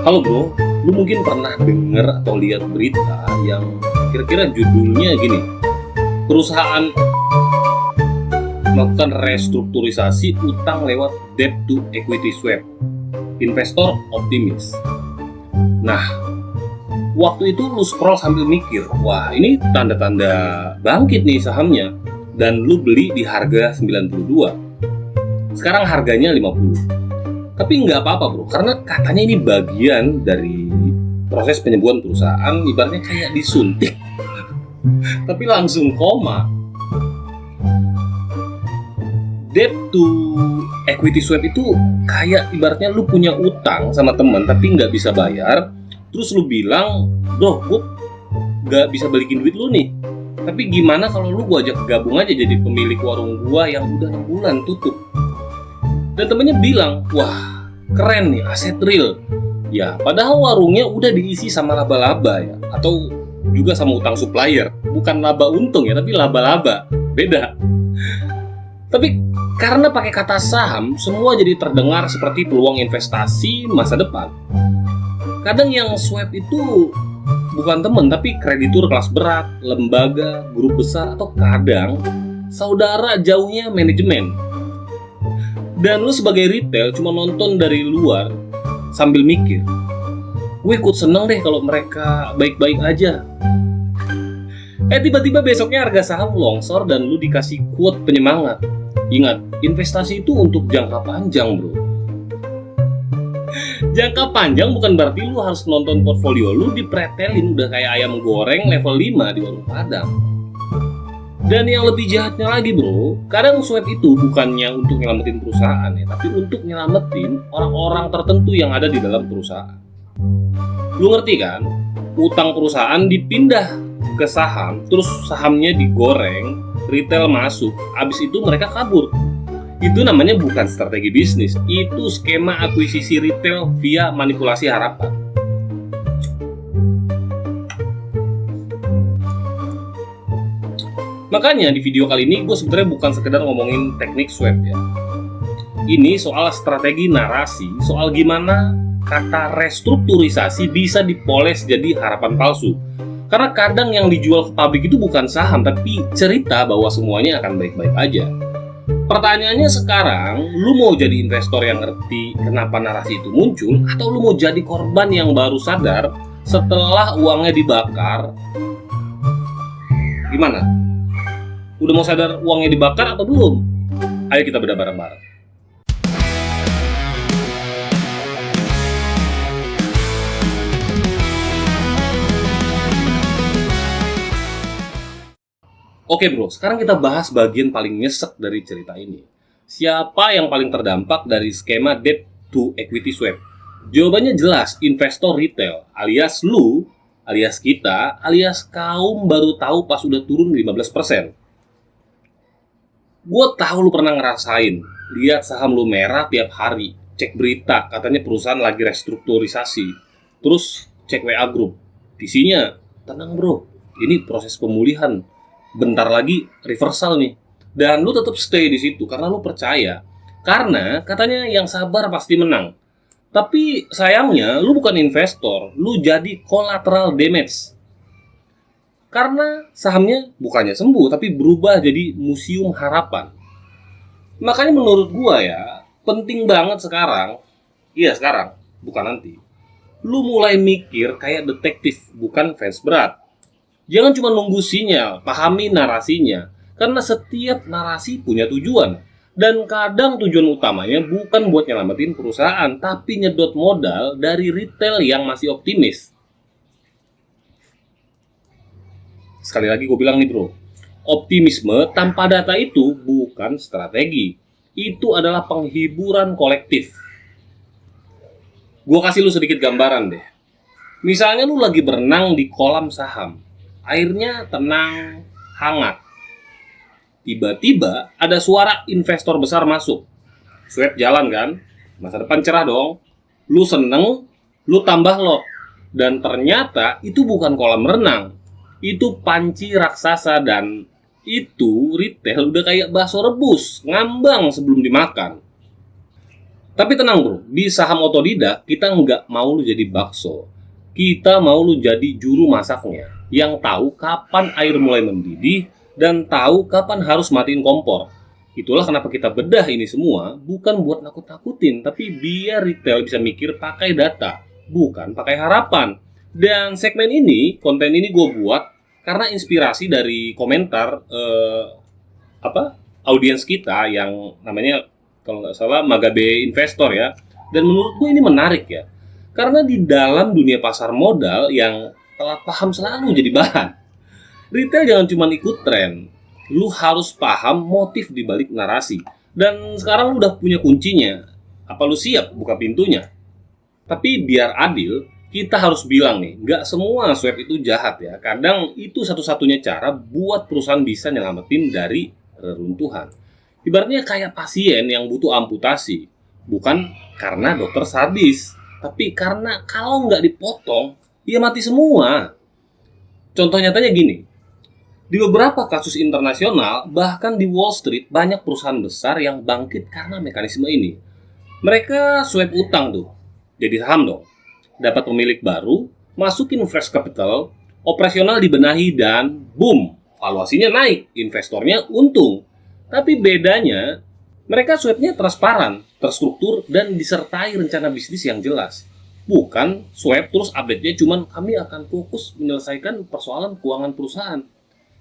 Halo bro, lu mungkin pernah denger atau lihat berita yang kira-kira judulnya gini, perusahaan melakukan restrukturisasi utang lewat debt to equity swap, investor optimis. Nah, waktu itu lu scroll sambil mikir, wah ini tanda-tanda bangkit nih sahamnya, dan lu beli di harga 92. Sekarang harganya 50. Tapi nggak apa-apa bro, karena katanya ini bagian dari proses penyembuhan perusahaan, ibaratnya kayak disuntik tapi langsung koma. Debt to equity swap itu kayak ibaratnya lu punya utang sama teman tapi nggak bisa bayar, terus lu bilang, bro gue nggak bisa balikin duit lu nih, tapi gimana kalau lu gua ajak gabung aja jadi pemilik warung gua yang udah 6 bulan tutup. Dan temennya bilang, wah keren nih, aset real. Ya padahal warungnya udah diisi sama laba-laba ya, atau juga sama utang supplier. Bukan laba untung ya, tapi laba-laba. Beda. Tapi karena pakai kata saham, semua jadi terdengar seperti peluang investasi masa depan. Kadang yang swap itu bukan temen, tapi kreditur kelas berat, lembaga, grup besar, atau kadang saudara jauhnya manajemen. Dan lu sebagai retail cuma nonton dari luar sambil mikir, gue ikut seneng deh kalau mereka baik-baik aja. Tiba-tiba besoknya harga saham longsor dan lu dikasih quote penyemangat. Ingat, investasi itu untuk jangka panjang bro. Jangka panjang bukan berarti lu harus nonton portfolio lu dipretelin udah kayak ayam goreng level 5 di warung Padang. Dan yang lebih jahatnya lagi bro, kadang swap itu bukannya untuk nyelamatin perusahaan ya, tapi untuk nyelamatin orang-orang tertentu yang ada di dalam perusahaan. Lu ngerti kan? Utang perusahaan dipindah ke saham, terus sahamnya digoreng, retail masuk, abis itu mereka kabur. Itu namanya bukan strategi bisnis, itu skema akuisisi retail via manipulasi harapan. Makanya di video kali ini gue sebenarnya bukan sekedar ngomongin teknik swap ya. Ini soal strategi narasi, soal gimana kata restrukturisasi bisa dipoles jadi harapan palsu. Karena kadang yang dijual ke publik itu bukan saham, tapi cerita bahwa semuanya akan baik-baik aja. Pertanyaannya sekarang, lu mau jadi investor yang ngerti kenapa narasi itu muncul, atau lu mau jadi korban yang baru sadar setelah uangnya dibakar? Gimana? Udah mau sadar uangnya dibakar atau belum? Ayo kita bedah bareng-bareng. Oke bro, sekarang kita bahas bagian paling nyesek dari cerita ini. Siapa yang paling terdampak dari skema debt to equity swap? Jawabannya jelas, investor retail, alias lu, alias kita, alias kaum baru tahu pas udah turun 15%. Gue tahu lu pernah ngerasain, lihat saham lu merah tiap hari, cek berita, katanya perusahaan lagi restrukturisasi. Terus cek WA group, isinya, tenang bro, ini proses pemulihan. Bentar lagi reversal nih. Dan lu tetap stay di situ karena lu percaya. Karena katanya yang sabar pasti menang. Tapi sayangnya lu bukan investor, lu jadi collateral damage. Karena sahamnya bukannya sembuh tapi berubah jadi museum harapan. Makanya menurut gua ya, penting banget sekarang. Iya sekarang, bukan nanti. Lu mulai mikir kayak detektif, bukan fans berat. Jangan cuma nunggu sinyal, pahami narasinya. Karena setiap narasi punya tujuan. Dan kadang tujuan utamanya bukan buat nyelamatin perusahaan, tapi nyedot modal dari retail yang masih optimis. Sekali lagi gue bilang nih bro, optimisme tanpa data itu bukan strategi. Itu adalah penghiburan kolektif. Gue kasih lu sedikit gambaran deh. Misalnya lu lagi berenang di kolam saham. Airnya tenang, hangat. Tiba-tiba ada suara investor besar masuk. Swap jalan kan? Masa depan cerah dong. Lu seneng, lu tambah lot. Dan ternyata itu bukan kolam renang. Itu panci raksasa dan itu retail udah kayak bakso rebus, ngambang sebelum dimakan. Tapi tenang bro, di saham otodidak kita nggak mau lu jadi bakso. Kita mau lu jadi juru masaknya, yang tahu kapan air mulai mendidih dan tahu kapan harus matiin kompor. Itulah kenapa kita bedah ini semua, bukan buat nakut-nakutin, tapi biar retail bisa mikir pakai data, bukan pakai harapan. Dan segmen ini, konten ini gue buat karena inspirasi dari komentar audiens kita yang namanya kalau nggak salah Magabe Investor ya. Dan menurut gue ini menarik ya, karena di dalam dunia pasar modal yang telat paham selalu jadi bahan. Retail jangan cuma ikut tren, lu harus paham motif di balik narasi. Dan sekarang lu udah punya kuncinya. Apa lu siap buka pintunya? Tapi biar adil, kita harus bilang nih, nggak semua swap itu jahat ya. Kadang itu satu-satunya cara buat perusahaan bisa nyelamatin dari reruntuhan. Ibaratnya kayak pasien yang butuh amputasi, bukan karena dokter sadis, tapi karena kalau nggak dipotong, ya mati semua. Contoh nyatanya gini, di beberapa kasus internasional, bahkan di Wall Street, banyak perusahaan besar yang bangkit karena mekanisme ini. Mereka swap utang tuh, jadi saham dong. Dapat pemilik baru, masukin fresh capital, operasional dibenahi dan boom, valuasinya naik, investornya untung. Tapi bedanya, mereka swapnya transparan, terstruktur, dan disertai rencana bisnis yang jelas. Bukan swap terus update-nya cuman kami akan fokus menyelesaikan persoalan keuangan perusahaan.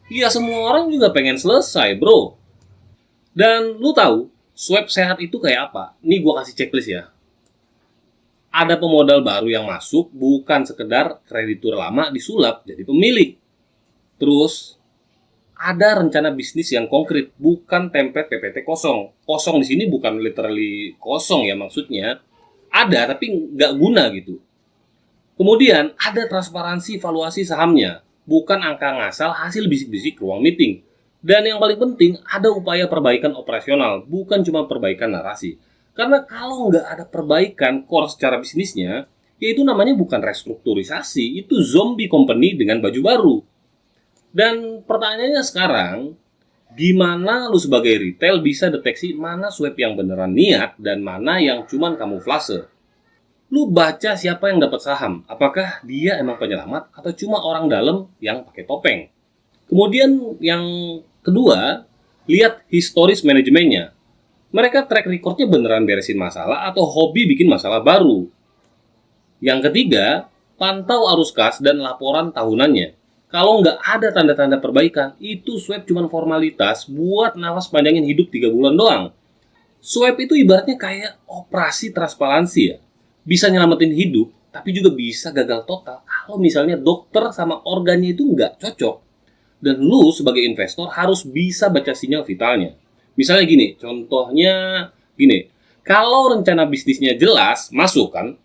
Iya semua orang juga pengen selesai bro. Dan lu tahu, swap sehat itu kayak apa? Ini gua kasih checklist ya. Ada pemodal baru yang masuk, bukan sekedar kreditur lama disulap jadi pemilik. Terus, ada rencana bisnis yang konkret, bukan template PPT kosong. Kosong di sini bukan literally kosong ya maksudnya. Ada tapi nggak guna gitu. Kemudian, ada transparansi valuasi sahamnya, bukan angka ngasal hasil bisik-bisik ruang meeting. Dan yang paling penting, ada upaya perbaikan operasional, bukan cuma perbaikan narasi. Karena kalau nggak ada perbaikan core secara bisnisnya, ya itu namanya bukan restrukturisasi, itu zombie company dengan baju baru. Dan pertanyaannya sekarang, gimana lu sebagai retail bisa deteksi mana swap yang beneran niat dan mana yang cuman kamuflase? Lu baca siapa yang dapat saham, apakah dia emang penyelamat atau cuma orang dalam yang pakai topeng. Kemudian yang kedua, lihat historis manajemennya. Mereka track recordnya beneran beresin masalah atau hobi bikin masalah baru. Yang ketiga, pantau arus kas dan laporan tahunannya. Kalau nggak ada tanda-tanda perbaikan, itu swap cuma formalitas buat nafas panjangin hidup 3 bulan doang. Swap itu ibaratnya kayak operasi transparansi ya. Bisa nyelamatin hidup, tapi juga bisa gagal total kalau misalnya dokter sama organnya itu nggak cocok. Dan lu sebagai investor harus bisa baca sinyal vitalnya. Misalnya gini, contohnya gini, kalau rencana bisnisnya jelas, masuk kan?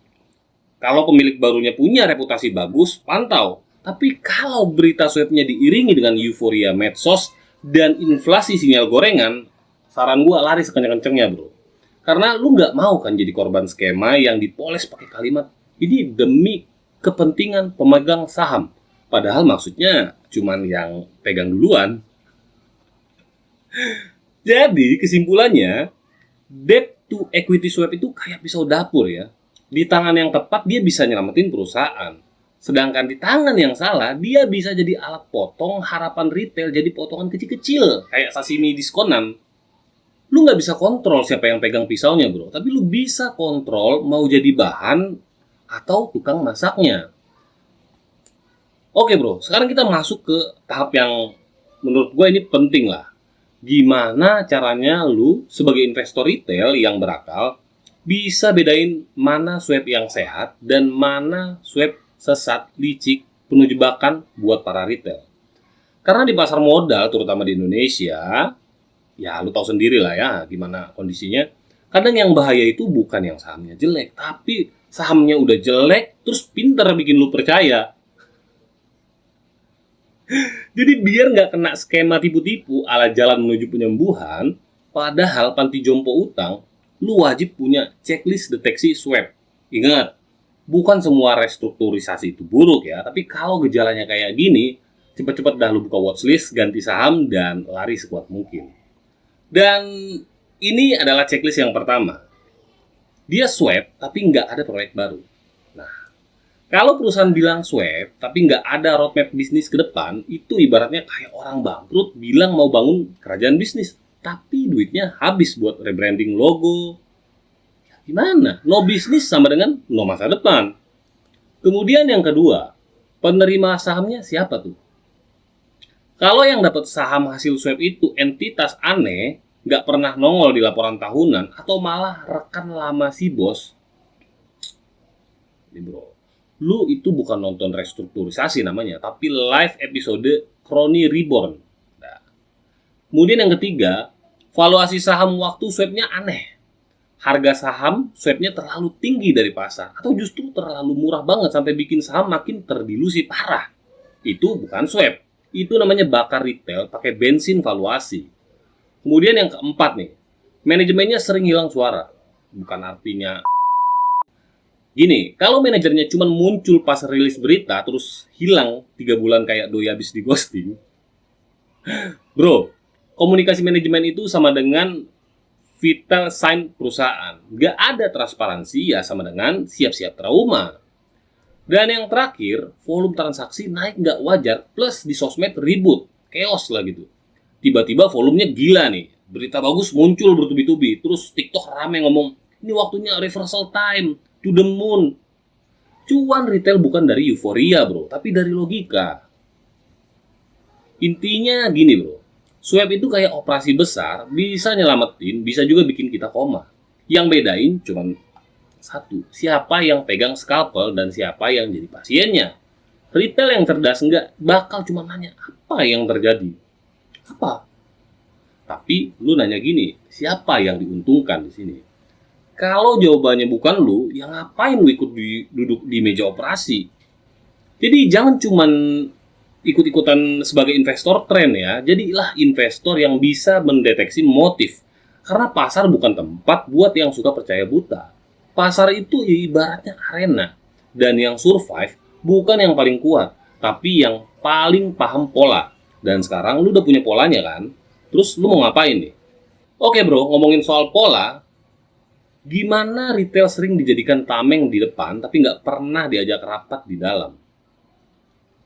Kalau pemilik barunya punya reputasi bagus, pantau. Tapi kalau berita swapnya diiringi dengan euforia medsos dan inflasi sinyal gorengan, saran gua lari sekencang-kencangnya bro. Karena lu nggak mau kan jadi korban skema yang dipoles pakai kalimat, ini demi kepentingan pemegang saham. Padahal maksudnya cuman yang pegang duluan. Jadi kesimpulannya, debt to equity swap itu kayak pisau dapur ya. Di tangan yang tepat dia bisa nyelamatin perusahaan. Sedangkan di tangan yang salah, dia bisa jadi alat potong harapan retail jadi potongan kecil-kecil. Kayak sashimi diskonan. Lu nggak bisa kontrol siapa yang pegang pisaunya bro. Tapi lu bisa kontrol mau jadi bahan atau tukang masaknya. Oke bro, sekarang kita masuk ke tahap yang menurut gue ini penting lah. Gimana caranya lu sebagai investor retail yang berakal bisa bedain mana swap yang sehat dan mana swap sesat, licik, penuh jebakan buat para retail. Karena di pasar modal, terutama di Indonesia, ya lu tahu sendiri lah ya gimana kondisinya. Kadang yang bahaya itu bukan yang sahamnya jelek, tapi sahamnya udah jelek, terus pinter bikin lu percaya. Jadi biar nggak kena skema tipu-tipu ala jalan menuju penyembuhan, padahal panti jompo utang, lu wajib punya checklist deteksi swap. Ingat, bukan semua restrukturisasi itu buruk ya, tapi kalau gejalanya kayak gini, cepat-cepat dah lu buka watchlist, ganti saham, dan lari sekuat mungkin. Dan ini adalah checklist yang pertama. Dia swap tapi nggak ada proyek baru. Nah, kalau perusahaan bilang swap tapi nggak ada roadmap bisnis ke depan, itu ibaratnya kayak orang bangkrut bilang mau bangun kerajaan bisnis, tapi duitnya habis buat rebranding logo. Ya, gimana? No bisnis sama dengan no masa depan. Kemudian yang kedua, penerima sahamnya siapa tuh? Kalau yang dapat saham hasil swap itu entitas aneh, nggak pernah nongol di laporan tahunan, atau malah rekan lama si bos, ini bro, lu itu bukan nonton restrukturisasi namanya, tapi live episode Kroni Reborn. Nah, kemudian yang ketiga, valuasi saham waktu swapnya aneh. Harga saham swapnya terlalu tinggi dari pasar, atau justru terlalu murah banget sampai bikin saham makin terdilusi parah. Itu bukan swap. Itu namanya bakar retail pakai bensin valuasi. Kemudian yang keempat nih, manajemennya sering hilang suara. Bukan artinya gini, kalau manajernya cuma muncul pas rilis berita terus hilang 3 bulan kayak doi habis di ghosting. Bro, komunikasi manajemen itu sama dengan vital sign perusahaan. Gak ada transparansi ya sama dengan siap-siap trauma. Dan yang terakhir, volume transaksi naik nggak wajar, plus di sosmed ribut, chaos lah gitu. Tiba-tiba volumenya gila nih, berita bagus muncul bertubi-tubi, terus TikTok rame ngomong, ini waktunya reversal time, to the moon. Cuan retail bukan dari euforia bro, tapi dari logika. Intinya gini bro, swap itu kayak operasi besar, bisa nyelamatin, bisa juga bikin kita koma. Yang bedain cuman satu, siapa yang pegang scalpel dan siapa yang jadi pasiennya. Retail yang cerdas enggak bakal cuma nanya apa yang terjadi. Apa? Tapi lu nanya gini, siapa yang diuntungkan di sini? Kalau jawabannya bukan lu, ya ngapain lu ikut duduk di meja operasi? Jadi jangan cuman ikut-ikutan sebagai investor tren ya. Jadilah investor yang bisa mendeteksi motif. Karena pasar bukan tempat buat yang suka percaya buta. Pasar itu ibaratnya arena, dan yang survive bukan yang paling kuat, tapi yang paling paham pola. Dan sekarang lu udah punya polanya kan? Terus lu mau ngapain nih? Oke bro, ngomongin soal pola, gimana retail sering dijadikan tameng di depan, tapi nggak pernah diajak rapat di dalam?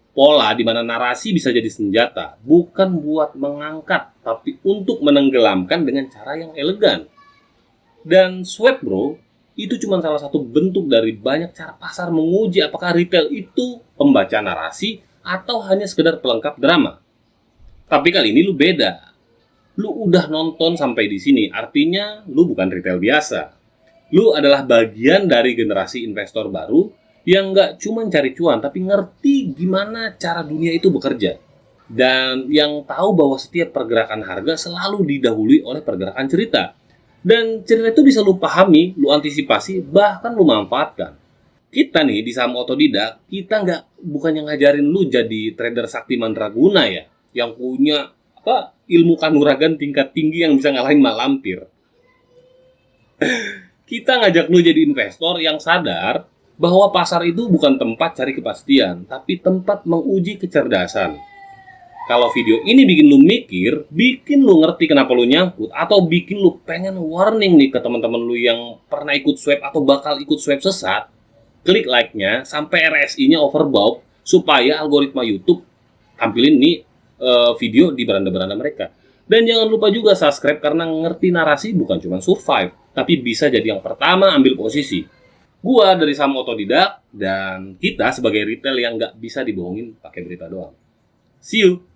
Pola di mana narasi bisa jadi senjata, bukan buat mengangkat, tapi untuk menenggelamkan dengan cara yang elegan. Dan swap bro, itu cuma salah satu bentuk dari banyak cara pasar menguji apakah retail itu pembaca narasi atau hanya sekedar pelengkap drama. Tapi kali ini lu beda. Lu udah nonton sampai di sini, artinya lu bukan retail biasa. Lu adalah bagian dari generasi investor baru yang nggak cuma cari cuan, tapi ngerti gimana cara dunia itu bekerja. Dan yang tahu bahwa setiap pergerakan harga selalu didahului oleh pergerakan cerita. Dan cerita itu bisa lu pahami, lu antisipasi, bahkan lu manfaatkan. Kita nih di saham otodidak, kita bukan yang ngajarin lu jadi trader sakti mandraguna ya, yang punya ilmu kanuragan tingkat tinggi yang bisa ngalahin malampir. Kita ngajak lu jadi investor yang sadar bahwa pasar itu bukan tempat cari kepastian, tapi tempat menguji kecerdasan. Kalau video ini bikin lu mikir, bikin lu ngerti kenapa lu nyangkut, atau bikin lu pengen warning nih ke teman-teman lu yang pernah ikut swap atau bakal ikut swap sesat, klik like-nya sampai RSI-nya overbought supaya algoritma YouTube tampilin nih video di beranda-beranda mereka. Dan jangan lupa juga subscribe karena ngerti narasi bukan cuma survive, tapi bisa jadi yang pertama ambil posisi. Gua dari Saham Otodidak, dan kita sebagai retail yang nggak bisa dibohongin pakai berita doang. See you!